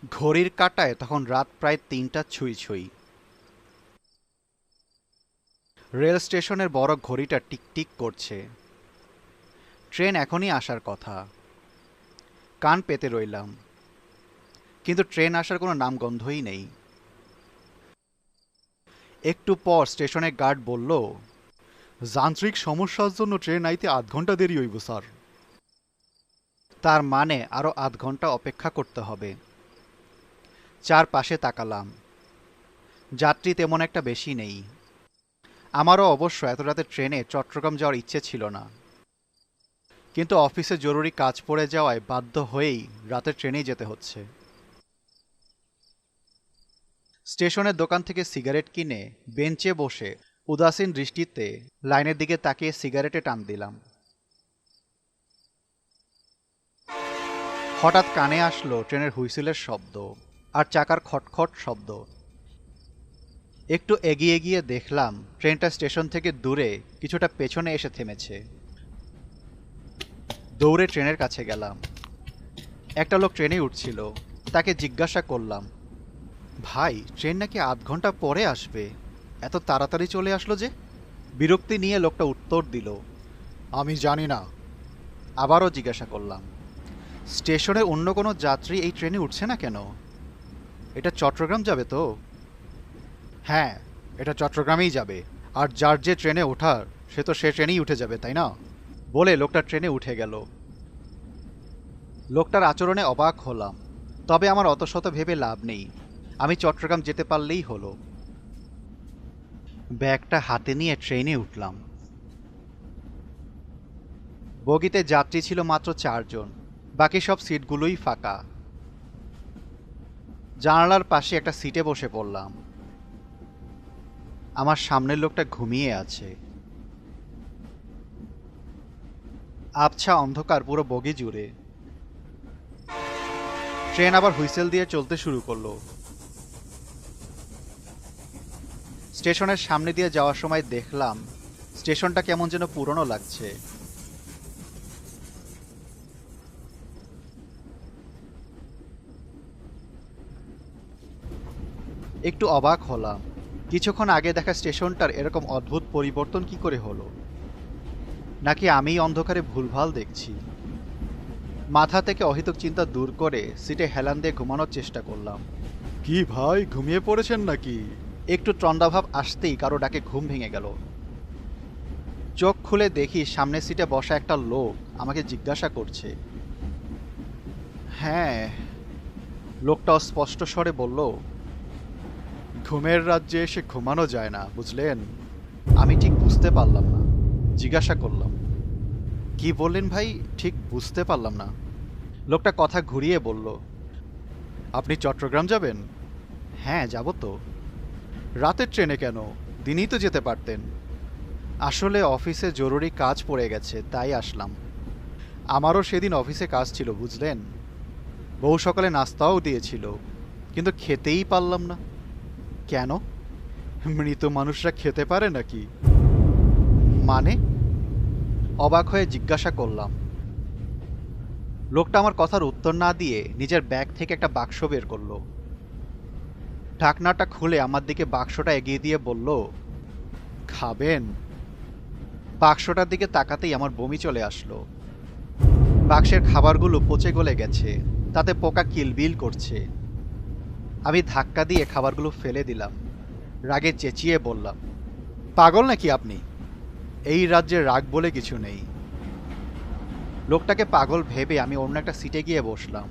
ঘড়ির কাঁটায় তখন রাত প্রায় ৩টা ছুঁই ছুঁই। রেল স্টেশনের বড় ঘড়িটা টিকটিক করছে। ট্রেন এখনই আসার কথা। কান পেতে রইলাম, কিন্তু ট্রেন আসার কোনো নামগন্ধই নেই। একটু পর স্টেশনের গার্ড বলল, যান্ত্রিক সমস্যার জন্য ট্রেন আইতে ৮ ঘন্টা দেরি হইব স্যার। তার মানে আরো ৮ ঘন্টা অপেক্ষা করতে হবে। চারপাশে তাকালাম, যাত্রী তেমন একটা বেশি নেই। আমারও অবশ্য এত রাতে ট্রেনে চট্টগ্রাম যাওয়ার ইচ্ছে ছিল না, কিন্তু অফিসে জরুরি কাজ পড়ে যাওয়ায় বাধ্য হয়েই রাতের ট্রেনেই যেতে হচ্ছে। স্টেশনের দোকান থেকে সিগারেট কিনে বেঞ্চে বসে উদাসীন দৃষ্টিতে লাইনের দিকে তাকিয়ে সিগারেটে টান দিলাম। হঠাৎ কানে আসলো ট্রেনের হুইসেলের শব্দ আর চাকার খটখট শব্দ। একটু এগিয়ে গিয়ে দেখলাম ট্রেনটা স্টেশন থেকে দূরে কিছুটা পেছনে এসে থেমেছে। দৌড়ে ট্রেনের কাছে গেলাম। একটা লোক ট্রেনে উঠছিল, তাকে জিজ্ঞাসা করলাম, ভাই ট্রেন নাকি ৮ ঘন্টা পরে আসবে, এত তাড়াতাড়ি চলে আসলো যে? বিরক্তি নিয়ে লোকটা উত্তর দিল, আমি জানি না। আবারও জিজ্ঞাসা করলাম, স্টেশনে অন্য কোনো যাত্রী এই ট্রেনে উঠছে না কেন? এটা চট্টগ্রাম যাবে তো? হ্যাঁ, এটা চট্টগ্রামেই যাবে, আর যার যে ট্রেনে ওঠার সে তো সে ট্রেনেই উঠে যাবে, তাই না? বলে লোকটা ট্রেনে উঠে গেল। লোকটার আচরণে অবাক হলাম, তবে আমার অত শত ভেবে লাভ নেই। আমি চট্টগ্রাম যেতে পারলেই হলো। ব্যাগটা হাতে নিয়ে ট্রেনে উঠলাম। বগিতে যাত্রী ছিল মাত্র ৪ জন, বাকি সব সিটগুলোই ফাঁকা। জানালার পাশে একটা সিটে বসে পড়লাম। আমার সামনের লোকটা ঘুমিয়ে আছে। আবছা অন্ধকার পুরো বগি জুড়ে। ট্রেন আবার হুইসেল দিয়ে চলতে শুরু করলো। স্টেশনের সামনে দিয়ে যাওয়ার সময় দেখলাম স্টেশনটা কেমন যেন পুরনো লাগছে। একটু অবাক হলাম, কিছুক্ষণ আগে দেখা স্টেশনটার এরকম অদ্ভুত পরিবর্তন কি করে হলো? নাকি আমি অন্ধকারে ভুলভাল দেখছি? মাথা থেকে অহেতুক চিন্তা দূর করে সিটে হেলান দিয়ে ঘুমানোর চেষ্টা করলাম। কি ভাই, ঘুমিয়ে পড়েছেন নাকি? একটু তন্দ্রাভাব আসতেই কারো ডাকে ঘুম ভেঙে গেল। চোখ খুলে দেখি সামনের সিটে বসা একটা লোক আমাকে জিজ্ঞাসা করছে। হ্যাঁ, লোকটা স্পষ্ট স্বরে বলল, ঘুমের রাজ্যে এসে ঘুমানো যায় না, বুঝলেন? আমি ঠিক বুঝতে পারলাম না, জিজ্ঞাসা করলাম, কি বললেন ভাই? ঠিক বুঝতে পারলাম না। লোকটা কথা ঘুরিয়ে বলল, আপনি চট্টগ্রাম যাবেন? হ্যাঁ, যাব তো। রাতের ট্রেনে কেন? দিনেই তো যেতে পারতেন। আসলে অফিসে জরুরি কাজ পড়ে গেছে, তাই আসলাম। আমারও সেদিন অফিসে কাজ ছিল, বুঝলেন? বউ সকালে নাস্তাও দিয়েছিল, কিন্তু খেতেই পারলাম না। কেন? মৃত মানুষরা খেতে পারে নাকি? মানে? অবাক হয়ে জিজ্ঞাসা করলাম। লোকটা আমার কথার উত্তর না দিয়ে নিজের ব্যাগ থেকে একটা বাক্স বের করলো। ঢাকনাটা খুলে আমার দিকে বাক্সটা এগিয়ে দিয়ে বলল, খাবেন? বাক্সটার দিকে তাকাতেই আমার বমি চলে আসলো। বাক্সের খাবারগুলো পচে গলে গেছে, তাতে পোকা কিলবিল করছে। আমি ধাক্কা দিয়ে খাবারগুলো ফেলে দিলাম। রাগে চেঁচিয়ে বললাম, পাগল নাকি আপনি? এই রাজ্যে রাগ বলে কিছু নেই। লোকটাকে পাগল ভেবে আমি অন্য একটা সিটে গিয়ে বসলাম।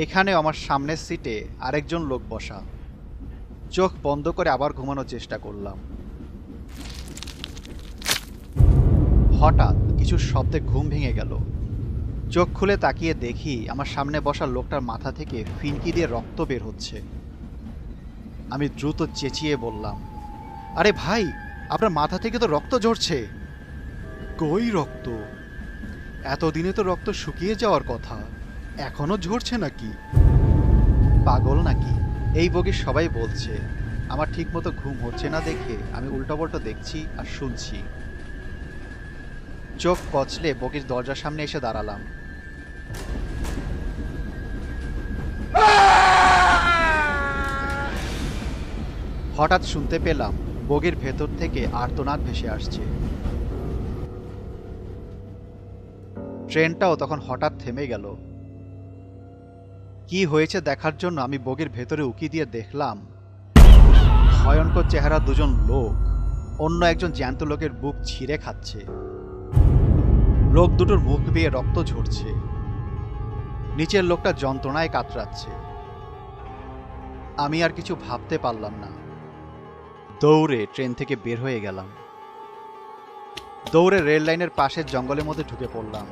এখানে আমার সামনের সিটে আরেকজন লোক বসা। চোখ বন্ধ করে আবার ঘুমানোর চেষ্টা করলাম। হঠাৎ কিছু শব্দে ঘুম ভেঙে গেল। চোখ খুলে তাকিয়ে দেখি আমার সামনে বসা লোকটার মাথা থেকে ফিনকি দিয়ে রক্ত বের হচ্ছে। আমি দ্রুত চেঁচিয়ে বললাম, আরে ভাই, আপনার মাথা থেকে তো রক্ত ঝরছে। কই রক্ত? এতদিনে তো রক্ত শুকিয়ে যাওয়ার কথা, এখনো ঝরছে নাকি? পাগল নাকি? এই বগির সবাই বলছে। আমার ঠিকমতো ঘুম হচ্ছে না দেখে আমি উল্টাপাল্টা দেখছি আর শুনছি। চোখ কচলে বগির দরজার সামনে এসে দাঁড়ালাম। হঠাৎ শুনতে পেলাম বগির ভেতর থেকে আর্তনাদ ভেসে আসছে। ট্রেনটাও তখন হঠাৎ থেমে গেল। কি হয়েছে দেখার জন্য আমি বগির ভেতরে উকি দিয়ে দেখলাম ভয়ঙ্কর চেহারা দুজন লোক অন্য একজন জ্যান্ত লোকের বুক ছিঁড়ে খাচ্ছে। লোক দুটোর মুখ বেয়ে রক্ত ঝরছে। নিচের লোকটা যন্ত্রণায় কাতরাচ্ছে। আমি আর কিছু ভাবতে পারলাম না। দৌড়ে ট্রেন থেকে বের হয়ে গেলাম। দৌড়ে রেল লাইনের পাশের জঙ্গলের মধ্যে ঢুকে পড়লাম।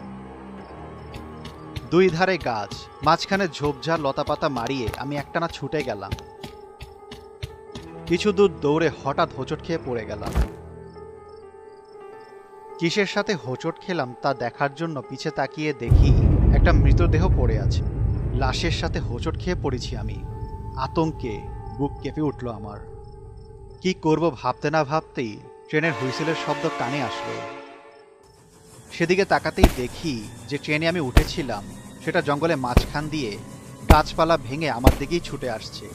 দুই ধারে গাছ, মাঝখানে ঝোপঝাড় লতাপাতা মারিয়ে আমি একটানা ছুটে গেলাম। কিছু দূর দৌড়ে হঠাৎ হোঁচট খেয়ে পড়ে গেলাম। কিসের সাথে হোঁচট খেলাম তা দেখার জন্য পিছে তাকিয়ে দেখি একটা মৃতদেহ পড়ে আছে। লাশের সাথে হোঁচট খেয়ে পড়েছি আমি। আতঙ্কে বুক কেঁপে উঠল আমার। কি করব ভাবতে না ভাবতেই ট্রেনের হুইসেলের শব্দ কানে আসলো। সেদিকে তাকাতেই দেখি যে ট্রেনে আমি উঠেছিলাম সেটা জঙ্গলে মাঝখান দিয়ে গাছপালা ভেঙে আমার দিকেই ছুটে আসছে।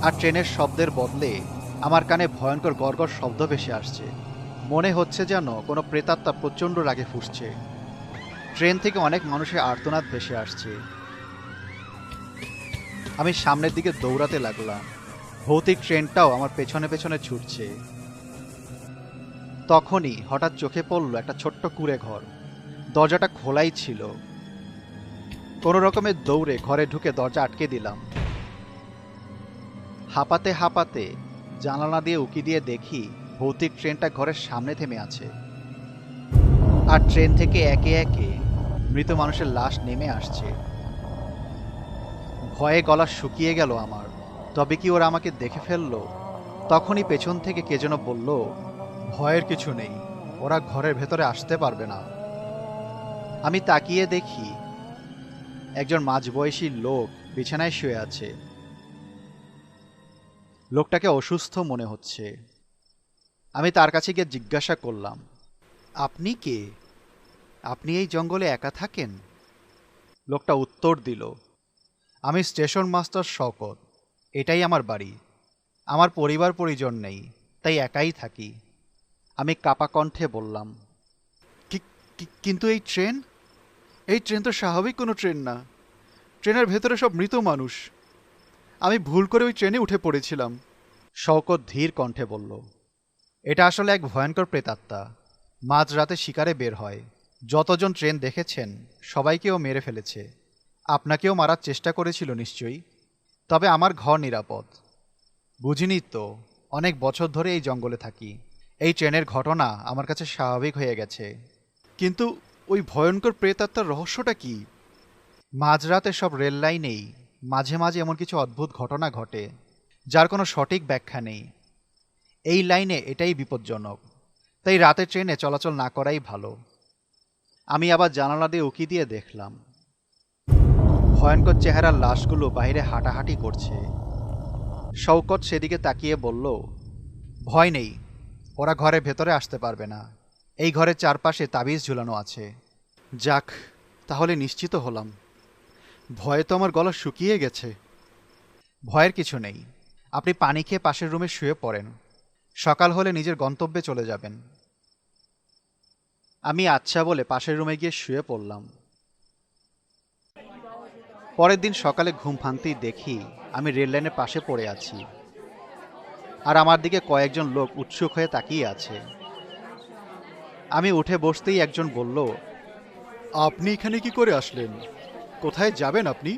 আর ট্রেনের শব্দের বদলে আমার কানে ভয়ঙ্কর গড়গড় শব্দ ভেসে আসছে। মনে হচ্ছে যেন কোনো প্রেতাত্মা প্রচণ্ড রাগে ফুঁসছে। ট্রেন থেকে অনেক মানুষের আর্তনাদ ভেসে আসছে। আমি সামনের দিকে দৌড়াতে লাগলাম। ভৌতিক ট্রেনটাও আমার পেছনে পেছনে ছুটছে। তখনই হঠাৎ চোখে পড়ল একটা ছোট্ট কুঁড়ে ঘর। দরজাটা খোলাই ছিল। কোনো রকমে দৌড়ে ঘরে ঢুকে দরজা আটকে দিলাম। হাঁপাতে হাঁপাতে জানালা দিয়ে উকি দিয়ে দেখি ভৌতিক ট্রেনটা ঘরের সামনে থেমে আছে। আর ট্রেন থেকে একে একে মৃত মানুষের লাশ নেমে আসছে। ভয়ে গলা শুকিয়ে গেল আমার। তবে কি ওরা আমাকে দেখে ফেললো? তখনই পেছন থেকে কে যেন বলল, ভয়ের কিছু নেই, ওরা ঘরের ভেতরে আসতে পারবে না। আমি তাকিয়ে দেখি একজন মাঝবয়সী লোক বিছানায় শুয়ে আছে। লোকটাকে অসুস্থ মনে হচ্ছে। আমি তার কাছে গিয়ে জিজ্ঞাসা করলাম, আপনি কে? আপনি এই জঙ্গলে একা থাকেন? লোকটা উত্তর দিল, আমি স্টেশন মাস্টার শওকত। এটাই আমার বাড়ি। আমার পরিবার পরিজন নেই, তাই একাই থাকি। আমি কাপা কণ্ঠে বললাম, কিন্তু এই ট্রেন তো স্বাভাবিক কোনো ট্রেন না। ট্রেনের ভেতরে সব মৃত মানুষ। আমি ভুল করে ওই ট্রেনে উঠে পড়েছিলাম। শওকত ধীর কণ্ঠে বলল, এটা আসলে এক ভয়ঙ্কর প্রেতাত্মা। মাঝরাতে শিকারে বের হয়। যতজন ট্রেন দেখেছেন সবাইকেও মেরে ফেলেছে। আপনাকেও মারার চেষ্টা করেছিল নিশ্চয়ই। তবে আমার ঘর নিরাপদ। বুঝিনি তো, অনেক বছর ধরে এই জঙ্গলে থাকি। এই ট্রেনের ঘটনা আমার কাছে স্বাভাবিক হয়ে গেছে। কিন্তু ওই ভয়ঙ্কর প্রেতাত্মার রহস্যটা কি? মাঝরাতে সব রেল লাইনেই মাঝে মাঝে এমন কিছু অদ্ভুত ঘটনা ঘটে যার কোনো সঠিক ব্যাখ্যা নেই। এই লাইনে এটাই বিপজ্জনক, তাই রাতে ট্রেনে চলাচল না করাই ভালো। আমি আবার জানালা দিয়ে উকি দিয়ে দেখলাম ভয়ঙ্কর চেহারার লাশগুলো বাইরে হাঁটাহাঁটি করছে। শওকত সেদিকে তাকিয়ে বলল, ভয় নেই, ওরা ঘরের ভেতরে আসতে পারবে না। এই ঘরের চারপাশে তাবিজ ঝুলানো আছে। যাক, তাহলে নিশ্চিত হলাম। ভয়ে তো আমার গলা শুকিয়ে গেছে। ভয়ের কিছু নেই, আপনি পানি খেয়ে পাশের রুমে শুয়ে পড়েন। সকাল হলে নিজের গন্তব্যে চলে যাবেন। আমি আচ্ছা বলে পাশের রুমে গিয়ে শুয়ে পড়লাম। পরের দিন সকালে ঘুম ভাঙতেই দেখি আমি রেল লাইনের পাশে পড়ে আছি, আর আমার দিকে কয়েকজন লোক উৎসুক হয়ে তাকিয়ে আছে। আমি উঠে বসতেই একজন বলল, আপনি এখানে কি করে আসলেন? কোথায় যাবেন আপনি?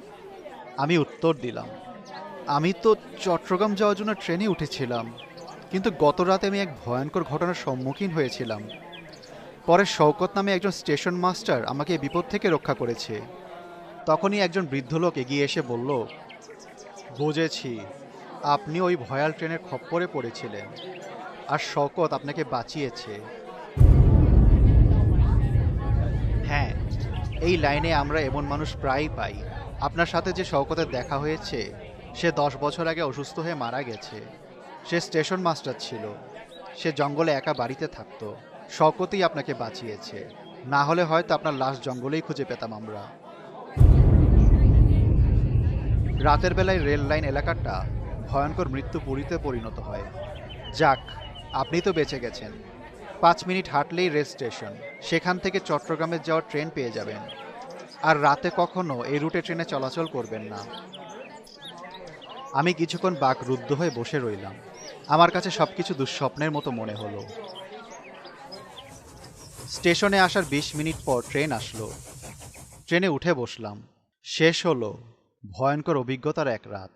আমি উত্তর দিলাম, আমি তো চট্টগ্রাম যাওয়ার জন্য ট্রেনে উঠেছিলাম, কিন্তু গত রাতে আমি এক ভয়ঙ্কর ঘটনার সম্মুখীন হয়েছিলাম। পরে শওকত নামে একজন স্টেশন মাস্টার আমাকে এই বিপদ থেকে রক্ষা করেছে। তখনই একজন বৃদ্ধ লোক এগিয়ে এসে বলল, বুঝেছি, আপনি ওই ভয়াল ট্রেনের খপ্পরে পড়েছিলেন, আর শওকত আপনাকে বাঁচিয়েছে। হ্যাঁ, এই লাইনে আমরা এমন মানুষ প্রায়ই পাই। আপনার সাথে যে শওকতের দেখা হয়েছে সে 10 বছর আগে অসুস্থ হয়ে মারা গেছে। সে স্টেশন মাস্টার ছিল। সে জঙ্গলে একা বাড়িতে থাকতো। শওকতই আপনাকে বাঁচিয়েছে, না হলে হয়তো আপনার লাশ জঙ্গলেই খুঁজে পেতাম আমরা। রাতের বেলায় রেল লাইন এলাকাটা ভয়ঙ্কর মৃত্যু পুরীতে পরিণত হয়। যাক, আপনি তো বেঁচে গেছেন। 5 মিনিট হাঁটলেই রেল স্টেশন, সেখান থেকে চট্টগ্রামে যাওয়ার ট্রেন পেয়ে যাবেন। আর রাতে কখনো এই রুটে ট্রেনে চলাচল করবেন না। আমি কিছুক্ষণ বাকরুদ্ধ হয়ে বসে রইলাম। আমার কাছে সবকিছু দুঃস্বপ্নের মতো মনে হলো। স্টেশনে আসার 20 মিনিট পর ট্রেন আসলো। ট্রেনে উঠে বসলাম। শেষ হলো ভয়ঙ্কর অভিজ্ঞতার এক রাত।